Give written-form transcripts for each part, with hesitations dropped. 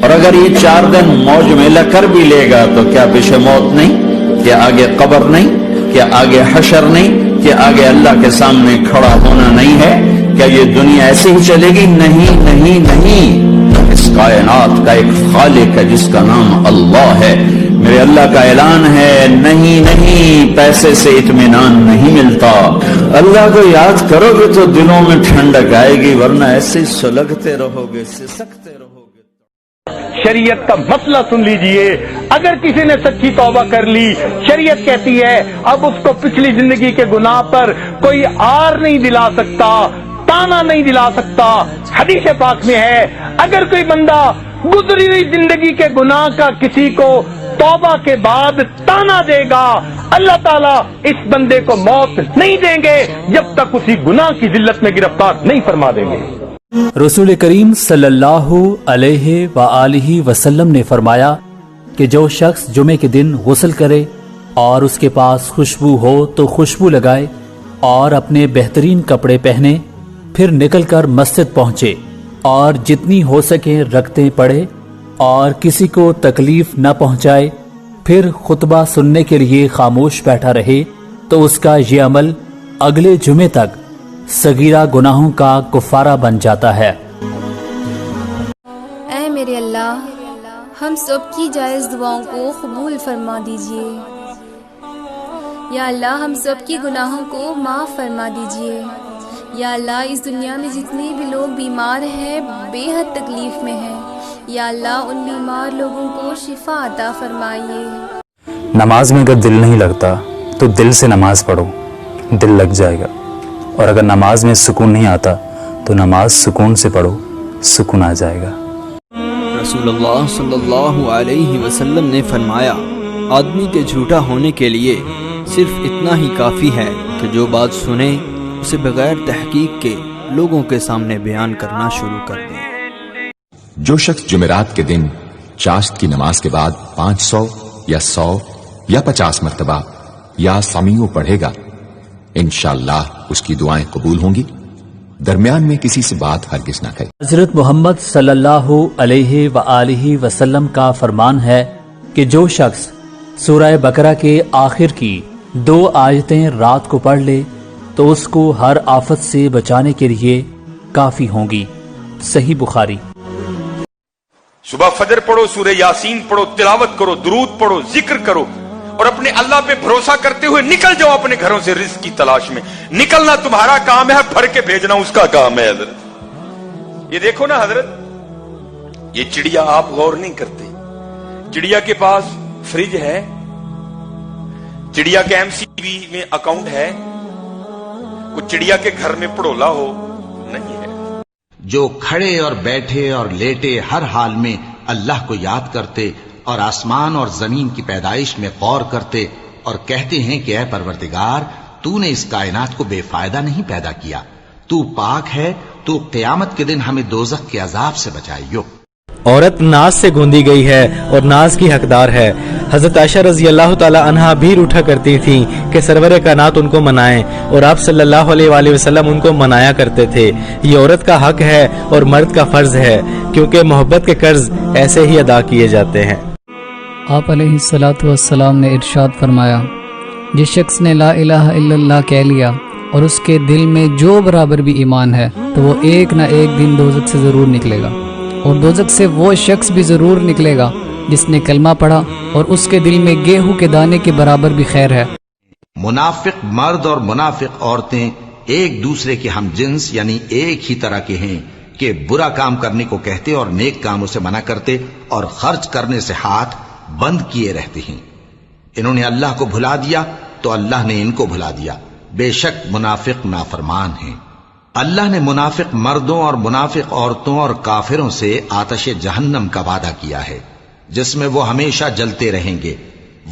اور اگر یہ 4 دن موج میلہ کر بھی لے گا تو کیا پیچھے موت نہیں؟ کیا آگے قبر نہیں؟ کیا آگے حشر نہیں؟ کیا آگے اللہ کے سامنے کھڑا ہونا نہیں ہے؟ کیا یہ دنیا ایسے ہی چلے گی؟ نہیں نہیں نہیں، اس کائنات کا ایک خالق ہے جس کا نام اللہ ہے۔ میرے اللہ کا اعلان ہے، نہیں نہیں، پیسے سے اطمینان نہیں ملتا۔ اللہ کو یاد کرو گے تو دلوں میں ٹھنڈک آئے گی، ورنہ ایسے ہی سلگتے رہو گے، سسکتے رہو گے۔ شریعت کا مسئلہ سن لیجئے، اگر کسی نے سچی توبہ کر لی، شریعت کہتی ہے اب اس کو پچھلی زندگی کے گناہ پر کوئی آر نہیں دلا سکتا، تانا نہیں دلا سکتا۔ حدیث پاک میں ہے اگر کوئی بندہ گزری ہوئی زندگی کے گناہ کا کسی کو توبہ کے بعد تانا دے گا، اللہ تعالیٰ اس بندے کو موت نہیں دیں گے جب تک اسی گناہ کی ذلت میں گرفتار نہیں فرما دیں گے۔ رسول کریم صلی اللہ علیہ وآلہ وسلم نے فرمایا کہ جو شخص جمعے کے دن غسل کرے اور اس کے پاس خوشبو ہو تو خوشبو لگائے اور اپنے بہترین کپڑے پہنے، پھر نکل کر مسجد پہنچے اور جتنی ہو سکے رکعتیں پڑھے اور کسی کو تکلیف نہ پہنچائے، پھر خطبہ سننے کے لیے خاموش بیٹھا رہے تو اس کا یہ عمل اگلے جمعے تک صغیرہ گناہوں کا کفارہ بن جاتا ہے۔ اے میرے اللہ، ہم سب کی جائز دعاؤں کو قبول فرما دیجئے۔ یا اللہ، ہم سب کی گناہوں کو معاف فرما دیجئے۔ یا اللہ، اس دنیا میں جتنے بھی لوگ بیمار ہیں، بے حد تکلیف میں ہیں، یا اللہ ان بیمار لوگوں کو شفا عطا فرمائیے۔ نماز میں اگر دل نہیں لگتا تو دل سے نماز پڑھو، دل لگ جائے گا۔ اور اگر نماز میں سکون نہیں آتا تو نماز سکون سے پڑھو، سکون آ جائے گا۔ رسول اللہ صلی اللہ علیہ وسلم نے فرمایا آدمی کے جھوٹا ہونے کے لیے صرف اتنا ہی کافی ہے کہ جو بات سنے اسے بغیر تحقیق کے لوگوں کے سامنے بیان کرنا شروع کر دے۔ جو شخص جمعرات کے دن چاشت کی نماز کے بعد 500 یا 100 یا 50 مرتبہ یا سمیع پڑھے گا، انشاءاللہ اس کی دعائیں قبول ہوں گی، درمیان میں کسی سے بات ہرگز نہ کرے۔ حضرت محمد صلی اللہ علیہ وآلہ وسلم کا فرمان ہے کہ جو شخص سورہ بقرہ کے آخر کی 2 آیتیں رات کو پڑھ لے تو اس کو ہر آفت سے بچانے کے لیے کافی ہوں گی۔ صحیح بخاری۔ صبح فجر پڑھو، سورہ یاسین پڑھو، تلاوت کرو، درود پڑھو، ذکر کرو، اور اپنے اللہ پہ بھروسہ کرتے ہوئے نکل جاؤ اپنے گھروں سے رزق کی تلاش میں۔ نکلنا تمہارا کام ہے، بھر کے بھیجنا اس کا کام ہے۔ حضرت یہ دیکھو نا حضرت، یہ چڑیا آپ غور نہیں کرتے، چڑیا کے پاس فریج ہے، چڑیا کے MCB میں اکاؤنٹ ہے، کوئی چڑیا کے گھر میں پڑولا ہو نہیں ہے۔ جو کھڑے اور بیٹھے اور لیٹے ہر حال میں اللہ کو یاد کرتے اور آسمان اور زمین کی پیدائش میں غور کرتے اور کہتے ہیں کہ اے پروردگار، تو نے اس کائنات کو بے فائدہ نہیں پیدا کیا، تو پاک ہے، تو قیامت کے دن ہمیں دوزخ کے عذاب سے بچائیو۔ عورت ناز سے گوندی گئی ہے اور ناز کی حقدار ہے۔ حضرت عائشہ رضی اللہ تعالی عنہا بھی روٹھا کرتی تھیں کہ سرور کائنات ان کو منائیں، اور آپ صلی اللہ علیہ وآلہ وسلم ان کو منایا کرتے تھے۔ یہ عورت کا حق ہے اور مرد کا فرض ہے، کیونکہ محبت کے قرض ایسے ہی ادا کیے جاتے ہیں۔ آپ علیہ الصلاۃ والسلام نے ارشاد فرمایا، جس شخص نے لا الہ الا اللہ کہہ لیا اور اس کے دل میں جو برابر بھی ایمان ہے تو وہ ایک نہ ایک دن دوزخ سے ضرور نکلے گا، اور دوزخ سے وہ شخص بھی ضرور نکلے گا جس نے کلمہ پڑھا اور اس کے دل میں گیہوں کے دانے کے برابر بھی خیر ہے۔ منافق مرد اور منافق عورتیں ایک دوسرے کے ہم جنس یعنی ایک ہی طرح کے ہیں کہ برا کام کرنے کو کہتے اور نیک کاموں سے منع کرتے اور خرچ کرنے سے ہاتھ بند کیے رہتے ہیں۔ انہوں نے اللہ کو بھلا دیا تو اللہ نے ان کو بھلا دیا، بے شک منافق نافرمان ہیں۔ اللہ نے منافق مردوں اور منافق عورتوں اور کافروں سے آتش جہنم کا وعدہ کیا ہے جس میں وہ ہمیشہ جلتے رہیں گے،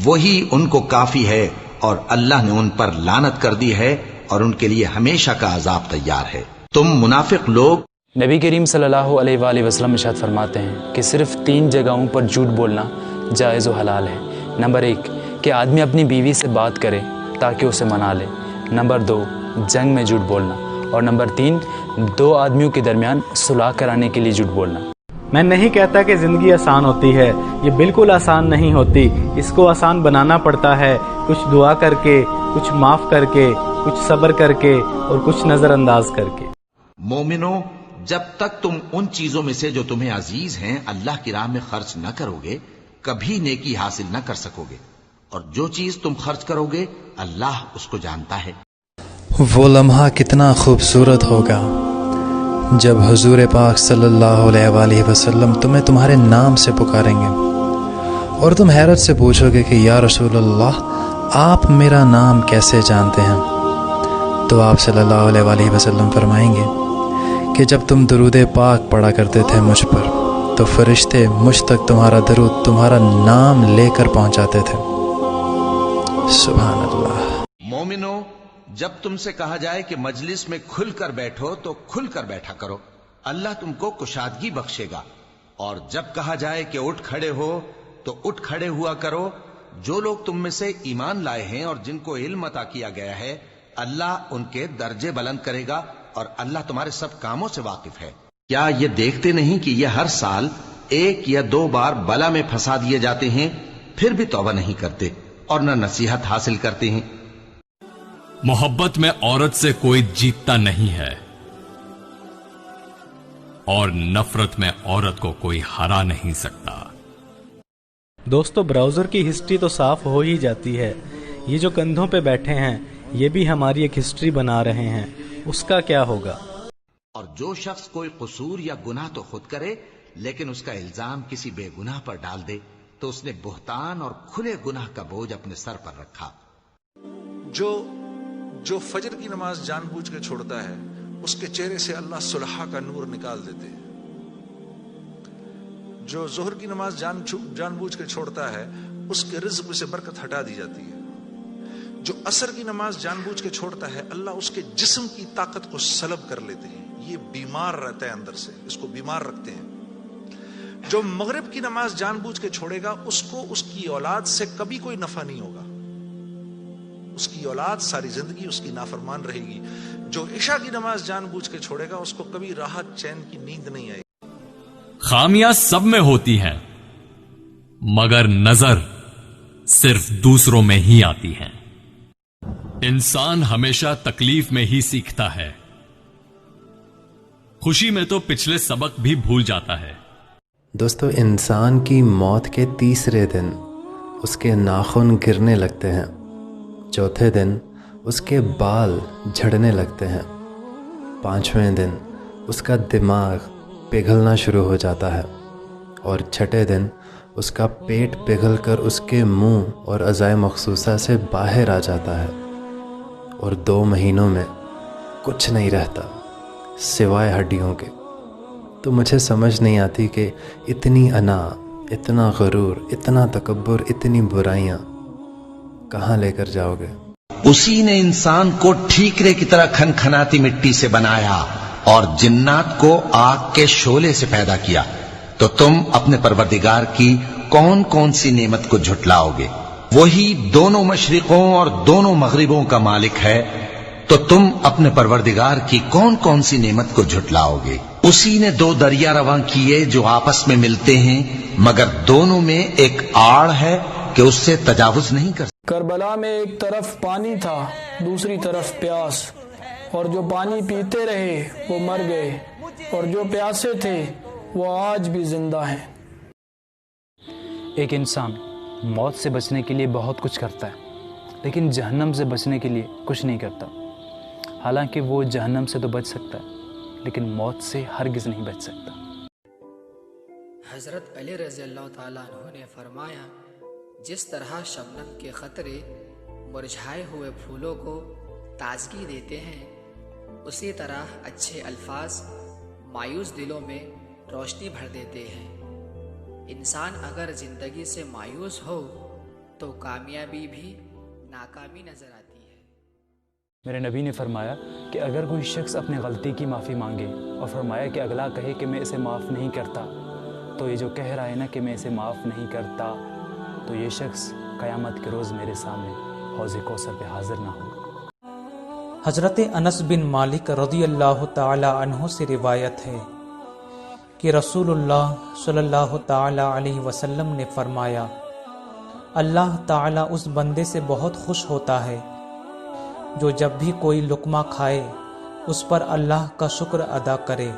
وہی ان کو کافی ہے، اور اللہ نے ان پر لعنت کر دی ہے اور ان کے لیے ہمیشہ کا عذاب تیار ہے۔ تم منافق لوگ۔ نبی کریم صلی اللہ علیہ وآلہ وسلم ارشاد فرماتے ہیں کہ صرف 3 جگہوں پر جھوٹ بولنا جائز و حلال ہے۔ نمبر 1 کہ آدمی اپنی بیوی سے بات کرے تاکہ اسے منا لے۔ نمبر 2 جنگ میں جھوٹ بولنا، اور نمبر 3 2 آدمیوں کے درمیان صلح کرانے کے لیے جھوٹ بولنا۔ میں نہیں کہتا کہ زندگی آسان ہوتی ہے، یہ بالکل آسان نہیں ہوتی، اس کو آسان بنانا پڑتا ہے، کچھ دعا کر کے، کچھ معاف کر کے، کچھ صبر کر کے اور کچھ نظر انداز کر کے۔ مومنو، جب تک تم ان چیزوں میں سے جو تمہیں عزیز ہیں اللہ کی راہ میں خرچ نہ کرو گے کبھی نیکی حاصل نہ کر سکو گے، اور جو چیز تم خرچ کرو گے اللہ اس کو جانتا ہے۔ وہ لمحہ کتنا خوبصورت ہوگا جب حضور پاک صلی اللہ علیہ وآلہ وسلم تمہیں تمہارے نام سے پکاریں گے اور تم حیرت سے پوچھو گے کہ یا رسول اللہ آپ میرا نام کیسے جانتے ہیں؟ تو آپ صلی اللہ علیہ وآلہ وسلم فرمائیں گے کہ جب تم درود پاک پڑھا کرتے تھے مجھ پر تو فرشتے مجھ تک تمہارا درود، تمہارا نام لے کر پہنچاتے تھے۔ سبحان اللہ۔ مومنو، جب تم سے کہا جائے کہ مجلس میں کھل کر بیٹھو تو کھل کر بیٹھا کرو، اللہ تم کو کشادگی بخشے گا، اور جب کہا جائے کہ اٹھ کھڑے ہو تو اٹھ کھڑے ہوا کرو۔ جو لوگ تم میں سے ایمان لائے ہیں اور جن کو علم عطا کیا گیا ہے اللہ ان کے درجے بلند کرے گا، اور اللہ تمہارے سب کاموں سے واقف ہے۔ کیا یہ دیکھتے نہیں کہ یہ ہر سال 1 یا 2 بار بلا میں پھنسا دیے جاتے ہیں، پھر بھی توبہ نہیں کرتے اور نہ نصیحت حاصل کرتے ہیں؟ محبت میں عورت سے کوئی جیتتا نہیں ہے اور نفرت میں عورت کو کوئی ہرا نہیں سکتا۔ دوستو، براؤزر کی ہسٹری تو صاف ہو ہی جاتی ہے، یہ جو کندھوں پہ بیٹھے ہیں یہ بھی ہماری ایک ہسٹری بنا رہے ہیں، اس کا کیا ہوگا؟ اور جو شخص کوئی قصور یا گناہ تو خود کرے لیکن اس کا الزام کسی بے گناہ پر ڈال دے تو اس نے بہتان اور کھلے گناہ کا بوجھ اپنے سر پر رکھا۔ جو فجر کی نماز جان بوجھ کے چھوڑتا ہے اس کے چہرے سے اللہ صلحہ کا نور نکال دیتے ہیں۔ جو ظہر کی نماز جان بوجھ کے چھوڑتا ہے اس کے رزق سے برکت ہٹا دی جاتی ہے۔ جو عصر کی نماز جان بوجھ کے چھوڑتا ہے اللہ اس کے جسم کی طاقت کو سلب کر لیتے ہیں، یہ بیمار رہتا ہے اندر سے، اس کو بیمار رکھتے ہیں۔ جو مغرب کی نماز جان بوجھ کے چھوڑے گا اس کو اس کی اولاد سے کبھی کوئی نفع نہیں ہوگا، اس کی اولاد ساری زندگی اس کی نافرمان رہے گی۔ جو عشاء کی نماز جان بوجھ کے چھوڑے گا اس کو کبھی راحت چین کی نیند نہیں آئے گی۔ خامیاں سب میں ہوتی ہیں مگر نظر صرف دوسروں میں ہی آتی ہے۔ انسان ہمیشہ تکلیف میں ہی سیکھتا ہے، خوشی میں تو پچھلے سبق بھی بھول جاتا ہے۔ دوستو، انسان کی موت کے تیسرے دن اس کے ناخن گرنے لگتے ہیں، چوتھے دن اس کے بال جھڑنے لگتے ہیں، 5ویں دن اس کا دماغ پگھلنا شروع ہو جاتا ہے، اور 6 دن اس کا پیٹ پگھل کر اس کے منہ اور اعضائے مخصوصہ سے باہر آ جاتا ہے، اور 2 مہینوں میں کچھ نہیں رہتا سوائے ہڈیوں کے۔ تو مجھے سمجھ نہیں آتی کہ اتنی انا، اتنا غرور، اتنا تکبر، اتنی برائیاں کہاں لے کر جاؤ گے؟ اسی نے انسان کو ٹھیکرے کی طرح کھنکھناتی مٹی سے بنایا اور جنات کو آگ کے شعلے سے پیدا کیا، تو تم اپنے پروردگار کی کون کون سی نعمت کو جھٹلاؤ گے؟ وہی دونوں مشرقوں اور دونوں مغربوں کا مالک ہے، تو تم اپنے پروردگار کی کون کون سی نعمت کو جھٹلاؤ گے؟ اسی نے 2 دریا رواں کیے جو آپس میں ملتے ہیں مگر دونوں میں ایک آڑ ہے کہ اس سے تجاوز نہیں کر سکتے۔ کربلا میں ایک طرف پانی تھا، دوسری طرف پیاس، اور جو پانی پیتے رہے وہ مر گئے، اور جو پیاسے تھے وہ آج بھی زندہ ہیں۔ ایک انسان موت سے بچنے کے لیے بہت کچھ کرتا ہے لیکن جہنم سے بچنے کے لیے کچھ نہیں کرتا۔ حالانکہ وہ جہنم سے تو بچ سکتا ہے لیکن موت سے ہرگز نہیں بچ سکتا۔ حضرت علی رضی اللہ تعالیٰ عنہ نے فرمایا، جس طرح شبنم کے قطرے مرجھائے ہوئے پھولوں کو تازگی دیتے ہیں، اسی طرح اچھے الفاظ مایوس دلوں میں روشنی بھر دیتے ہیں۔ انسان اگر زندگی سے مایوس ہو تو کامیابی بھی ناکامی نظر آتی ہے۔ میرے نبی نے فرمایا کہ اگر کوئی شخص اپنے غلطی کی معافی مانگے اور فرمایا کہ اگلا کہے کہ میں اسے معاف نہیں کرتا، تو یہ جو کہہ رہا ہے نا کہ میں اسے معاف نہیں کرتا، تو یہ شخص قیامت کے روز میرے سامنے حوض کوثر پہ حاضر نہ ہو۔ حضرت انس بن مالک رضی اللہ تعالی عنہ سے روایت ہے کہ رسول اللہ صلی اللہ تعالی علیہ وسلم نے فرمایا، اللہ تعالیٰ اس بندے سے بہت خوش ہوتا ہے جو جب بھی کوئی لقمہ کھائے اس پر اللہ کا شکر ادا کرے،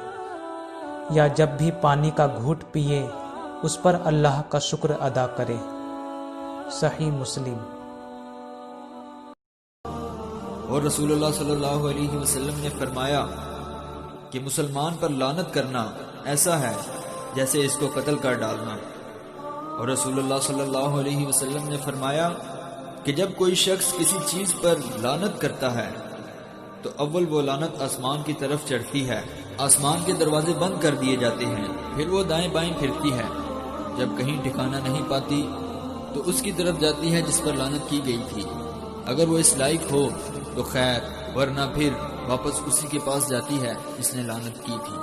یا جب بھی پانی کا گھونٹ پیے اس پر اللہ کا شکر ادا کرے۔ صحیح مسلم۔ اور رسول اللہ صلی اللہ علیہ وسلم نے فرمایا کہ مسلمان پر لعنت کرنا ایسا ہے جیسے اس کو قتل کر ڈالنا۔ اور رسول اللہ صلی اللہ علیہ وسلم نے فرمایا کہ جب کوئی شخص کسی چیز پر لعنت کرتا ہے تو اول وہ لعنت آسمان کی طرف چڑھتی ہے، آسمان کے دروازے بند کر دیے جاتے ہیں، پھر وہ دائیں بائیں پھرتی ہے، جب کہیں ٹھکانہ نہیں پاتی تو اس کی طرف جاتی ہے جس پر لعنت کی گئی تھی، اگر وہ اس لائق ہو تو خیر، ورنہ پھر واپس اسی کے پاس جاتی ہے جس نے لعنت کی تھی۔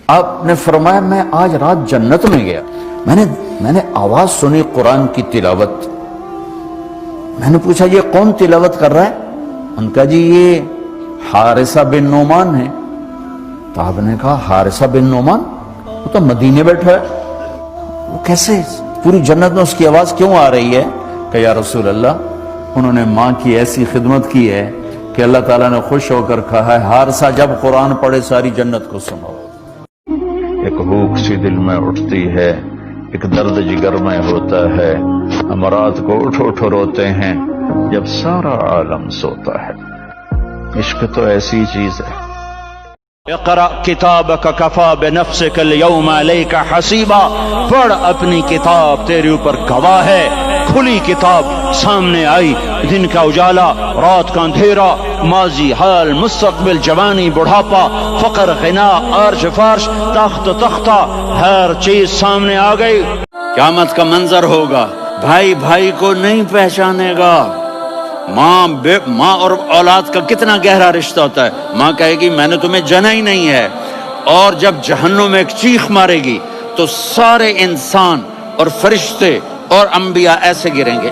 آپ نے فرمایا میں آج رات جنت میں گیا، میں نے آواز سنی قرآن کی تلاوت، میں نے پوچھا یہ کون تلاوت کر رہا ہے؟ ان کا جی یہ حارثہ بن نعمان ہے۔ تو آپ نے کہا حارثہ بن نعمان؟ وہ تو مدینے بیٹھا ہے، وہ کیسے پوری جنت میں اس کی آواز کیوں آ رہی ہے؟ کہ یا رسول اللہ انہوں نے ماں کی ایسی خدمت کی ہے کہ اللہ تعالیٰ نے خوش ہو کر کہا ہے حارثہ جب قرآن پڑھے ساری جنت کو سنو۔ ایک بھوک سی دل میں اٹھتی ہے، ایک درد جگر میں ہوتا ہے، ہم رات کو اٹھو روتے ہیں جب سارا عالم سوتا ہے۔ عشق تو ایسی چیز ہے۔ اقرأ کتابک کفا بنفسک اليوم علیک حسیبا، پڑھ اپنی کتاب تیرے اوپر گواہ ہے۔ کھلی کتاب سامنے آئی، دن کا اجالا، رات کا اندھیرا، ماضی حال مستقبل جوانی بڑھاپا، فقر غنا عرش فرش تخت تختہ، ہر چیز سامنے آ گئی۔ قیامت کا منظر ہوگا، بھائی بھائی کو نہیں پہچانے گا۔ ماں اور اولاد کا کتنا گہرا رشتہ ہوتا ہے، ماں کہے گی میں نے تمہیں جنا ہی نہیں ہے، اور جب جہنم میں ایک چیخ مارے گی تو سارے انسان اور فرشتے اور انبیاء ایسے گریں گے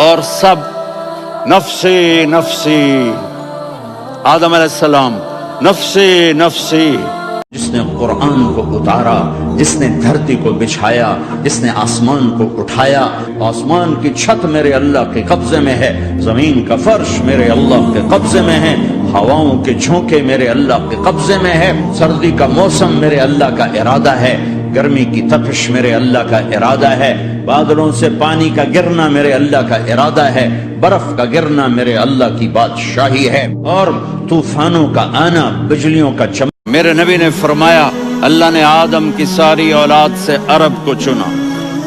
اور سب نفسی نفسی، آدم علیہ السلام نفسی نفسی۔ جس نے قرآن کو اتارا، جس نے دھرتی کو بچھایا، جس نے آسمان کو اٹھایا، آسمان کی چھت میرے اللہ کے قبضے میں ہے، زمین کا فرش میرے اللہ کے قبضے میں ہے، ہواؤں کے جھونکے میرے اللہ کے قبضے میں ہے، سردی کا موسم میرے اللہ کا ارادہ ہے، گرمی کی تپش میرے اللہ کا ارادہ ہے، بادلوں سے پانی کا گرنا میرے اللہ کا ارادہ ہے، برف کا گرنا میرے اللہ کی بادشاہی ہے، اور طوفانوں کا آنا، بجلیوں کا چمک۔ میرے نبی نے فرمایا اللہ نے آدم کی ساری اولاد سے عرب کو چنا،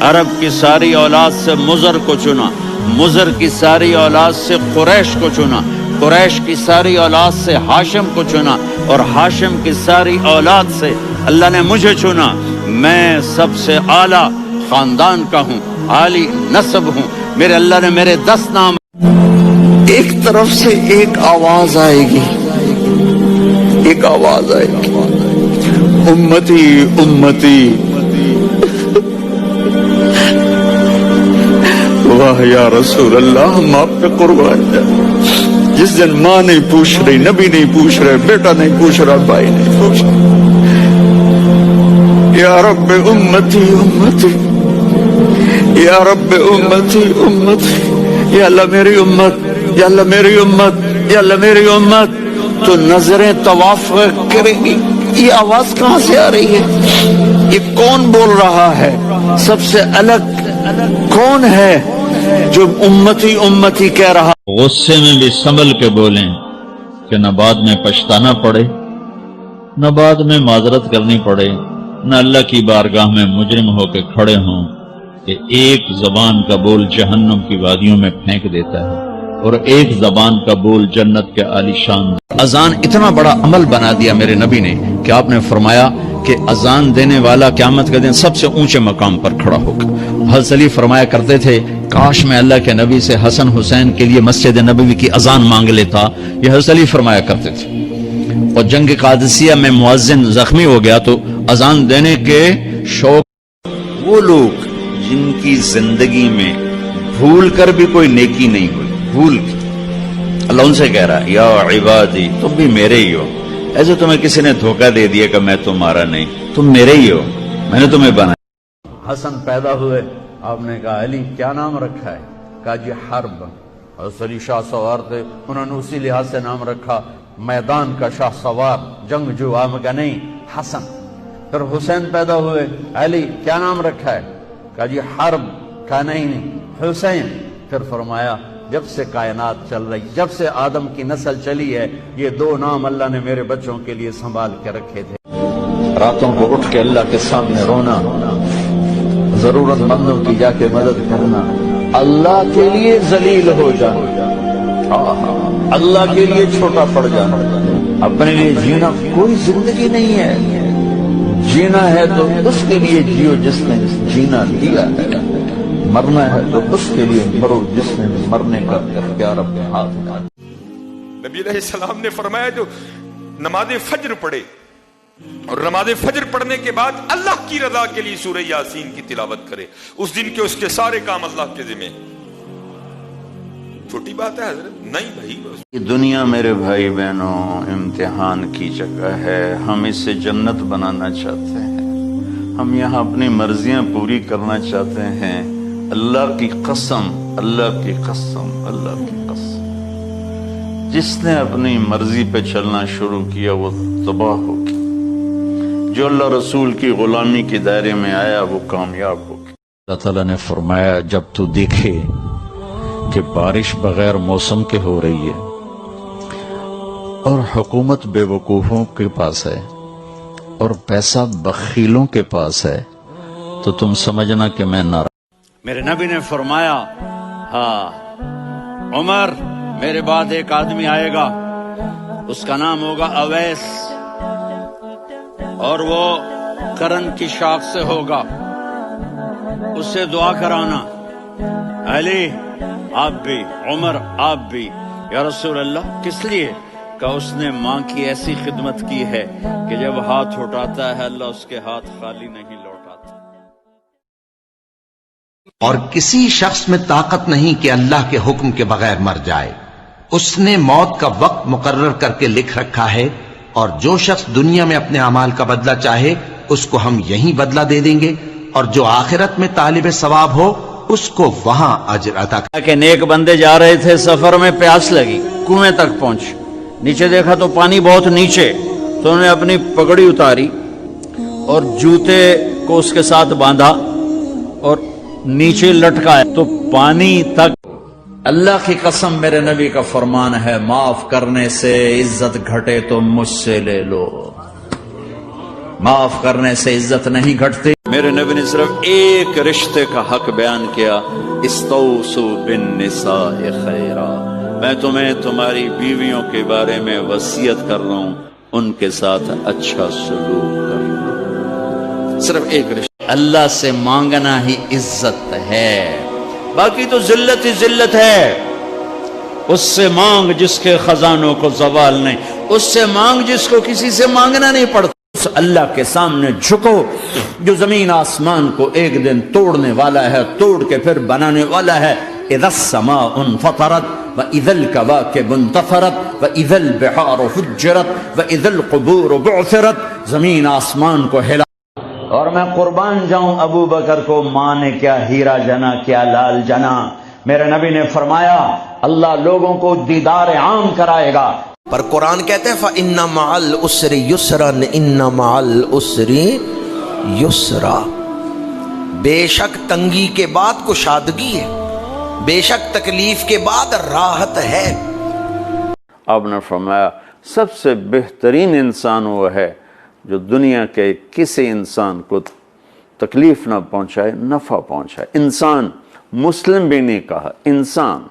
عرب کی ساری اولاد سے مضر کو چنا، مضر کی ساری اولاد سے قریش کو چنا، قریش کی ساری اولاد سے ہاشم کو چنا، اور ہاشم کی ساری اولاد سے اللہ نے مجھے چنا۔ میں سب سے اعلیٰ خاندان کا ہوں، عالی نسب ہوں، میرے اللہ نے میرے 10 نام۔ ایک طرف سے ایک آواز آئے گی، ایک آواز آئے گی، امتی امتی، واہ یا رسول اللہ ہم آپ پہ قربان جائیں۔ جس دن ماں نہیں پوچھ رہی، نبی نہیں پوچھ رہے، بیٹا نہیں پوچھ رہا، بھائی نہیں پوچھ رہا، یا رب امتی امتی، یا رب امتی امتی، یا اللہ میری امت، یا اللہ میری امت، یا اللہ میری امت، تو نظریں طواف کریں گی۔ یہ آواز کہاں سے آ رہی ہے؟ یہ کون بول رہا ہے؟ سب سے الگ کون ہے جو امتی امتی کہہ رہا؟ غصے میں بھی سنبھل کے بولیں کہ نہ بعد میں پچھتانا پڑے، نہ بعد میں معذرت کرنی پڑے، نہ اللہ کی بارگاہ میں مجرم ہو کے کھڑے ہوں کہ ایک زبان کا بول جہنم کی وادیوں میں پھینک دیتا ہے اور ایک زبان کا بول جنت کے عالی شان۔ اذان اتنا بڑا عمل بنا دیا میرے نبی نے کہ آپ نے فرمایا کہ اذان دینے والا قیامت کے دن سب سے اونچے مقام پر کھڑا ہوگا۔ حضرت علی فرمایا کرتے تھے کاش میں اللہ کے نبی سے حسن حسین کے لیے مسجد نبوی کی اذان مانگ لیتا، یہ حضرت علی فرمایا کرتے تھے۔ اور جنگ قادسیہ میں مؤذن زخمی ہو گیا تو اذان دینے کے شوق، وہ لوگ جن کی زندگی میں بھول کر بھی کوئی نیکی نہیں ہوئی، بھول کی، اللہ ان سے کہہ رہا ہے یا عبادی تم بھی میرے ہی ہو، ایسے تمہیں کسی نے دھوکہ دے دیا کہ میں تمہارا نہیں، تم میرے ہی ہو، میں نے تمہیں بنایا۔ حسن پیدا ہوئے، آپ نے کہا علی کیا نام رکھا ہے؟ کہا جی حرب۔ اور علی شاہ سوار تھے، انہوں نے اسی لحاظ سے نام رکھا، میدان کا شاہ سوار، جنگجو۔ آپ کا نہیں، حسن۔ پھر حسین پیدا ہوئے، علی کیا نام رکھا ہے؟ کہا جی حرب۔ کہا نہیں حسین۔ پھر فرمایا جب سے کائنات چل رہی، جب سے آدم کی نسل چلی ہے، یہ دو نام اللہ نے میرے بچوں کے لیے سنبھال کے رکھے تھے۔ راتوں کو اٹھ کے اللہ کے سامنے رونا، ضرورت مندوں کی جا کے مدد کرنا، اللہ کے لیے ذلیل ہو جانا، اللہ کے لیے چھوٹا پڑ جانا۔ اپنے لیے جینا کوئی زندگی نہیں ہے، جینا ہے تو اس کے لیے جیو جس نے جینا دیا ہے، مرنا ہے تو اس کے لیے مرو جس نے مرنے کا اختیار اپنے ہاتھ میں۔ نبی علیہ السلام نے فرمایا جو نماز فجر پڑھے اور نماز فجر پڑھنے کے بعد اللہ کی رضا کے لیے سورہ یاسین کی تلاوت کرے، اس دن کے اس کے سارے کام اللہ کے ذمہ۔ چھوٹی بات ہے حضرت؟ نہیں بھائی، یہ دنیا میرے بھائی بہنوں امتحان کی جگہ ہے۔ ہم اسے جنت بنانا چاہتے ہیں، ہم یہاں اپنی مرضیاں پوری کرنا چاہتے ہیں۔ اللہ کی قسم، اللہ کی قسم، اللہ کی قسم، جس نے اپنی مرضی پہ چلنا شروع کیا وہ تباہ ہو گیا، جو اللہ رسول کی غلامی کے دائرے میں آیا وہ کامیاب ہو گیا۔ اللہ تعالیٰ نے فرمایا جب تو دیکھے کہ بارش بغیر موسم کے ہو رہی ہے اور حکومت بے وقوفوں کے پاس ہے اور پیسہ بخیلوں کے پاس ہے تو تم سمجھنا کہ میں ناراض۔ میرے نبی نے فرمایا ہاں عمر میرے بعد ایک آدمی آئے گا، اس کا نام ہوگا اویس، اور وہ کرن کی شاخ سے ہوگا، اس سے دعا کرانا۔ علی آپ بھی، عمر آپ بھی۔ یا رسول اللہ کس لیے؟ کہ اس نے ماں کی ایسی خدمت کی ہے کہ جب ہاتھ اٹھاتا ہے اللہ اس کے ہاتھ خالی نہیں لوٹاتا۔ اور کسی شخص میں طاقت نہیں کہ اللہ کے حکم کے بغیر مر جائے، اس نے موت کا وقت مقرر کر کے لکھ رکھا ہے، اور جو شخص دنیا میں اپنے اعمال کا بدلہ چاہے اس کو ہم یہیں بدلہ دے دیں گے، اور جو آخرت میں طالب ثواب ہو اس کو وہاں اجر عطا کہ نیک بندے جا رہے تھے، سفر میں پیاس لگی، کنویں تک پہنچ، نیچے دیکھا تو پانی بہت نیچے، تو انہوں نے اپنی پگڑی اتاری اور جوتے کو اس کے ساتھ باندھا اور نیچے لٹکایا تو پانی تک۔ اللہ کی قسم میرے نبی کا فرمان ہے معاف کرنے سے عزت گھٹے تو مجھ سے لے لو، معاف کرنے سے عزت نہیں گھٹتی۔ میرے نبی نے صرف ایک رشتے کا حق بیان کیا، استوصوا بالنساء خیرا، میں تمہیں تمہاری بیویوں کے بارے میں وصیت کر رہا ہوں ان کے ساتھ اچھا سلوک کرنا۔ صرف ایک رشتہ، اللہ سے مانگنا ہی عزت ہے، باقی تو ذلت ہی ذلت ہے۔ اس سے مانگ جس کے خزانوں کو زوال نہیں، اس سے مانگ جس کو کسی سے مانگنا نہیں پڑتا۔ اس اللہ کے سامنے جھکو جو زمین آسمان کو ایک دن توڑنے والا ہے، توڑ کے پھر بنانے والا ہے۔ اذا السماء انفطرت واذا الكواكب انتثرت واذا البحار فجرت واذا القبور بعثرت، زمین آسمان کو ہلا۔ اور میں قربان جاؤں ابو بکر کو، ماں نے کیا ہیرا جنا کیا لال جنا۔ میرے نبی نے فرمایا اللہ لوگوں کو دیدار عام کرائے گا، پر قرآن کہتے ہیں فَإِنَّ مَعَ الْعُسْرِ يُسْرًا إِنَّ مَعَ الْعُسْرِ يُسْرًا، بے شک تنگی کے بعد کشادگی ہے، بے شک تکلیف کے بعد راحت ہے۔ آپ نے فرمایا سب سے بہترین انسان وہ ہے جو دنیا کے کسی انسان کو تکلیف نہ پہنچائے، نفع پہنچائے۔ انسان، مسلم بھی نہیں کہا، انسان،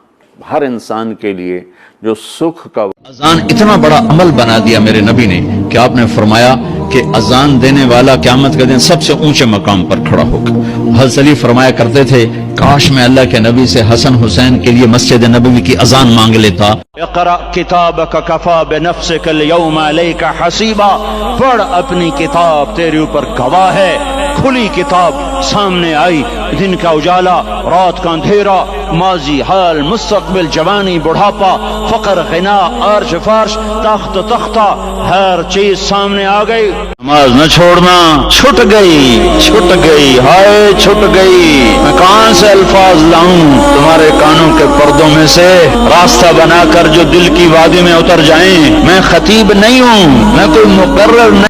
ہر انسان کے لیے جو سکھ کا۔ اذان اتنا بڑا عمل بنا دیا میرے نبی نے کہ آپ نے فرمایا کہ اذان دینے والا قیامت کے دن سب سے اونچے مقام پر کھڑا ہوگا۔ حضرت علی فرمایا کرتے تھے کاش میں اللہ کے نبی سے حسن حسین کے لیے مسجد نبوی کی اذان مانگ لیتا۔ اقرأ کتابک کفا بنفسک اليوم علیک حسیبا، پڑھ اپنی کتاب تیرے اوپر گواہ ہے، کھلی کتاب سامنے آئی، دن کا اجالا، رات کا اندھیرا، ماضی، حال، مستقبل، جوانی، بڑھاپا، فقر، غنا، عرش فرش، تخت تختہ، ہر چیز سامنے آ گئی۔ نماز نہ چھوڑنا، چھٹ گئی، ہائے چھٹ گئی، میں کہاں سے الفاظ لاؤں تمہارے کانوں کے پردوں میں سے راستہ بنا کر جو دل کی وادی میں اتر جائیں۔ میں خطیب نہیں ہوں، میں کوئی مقرر نہیں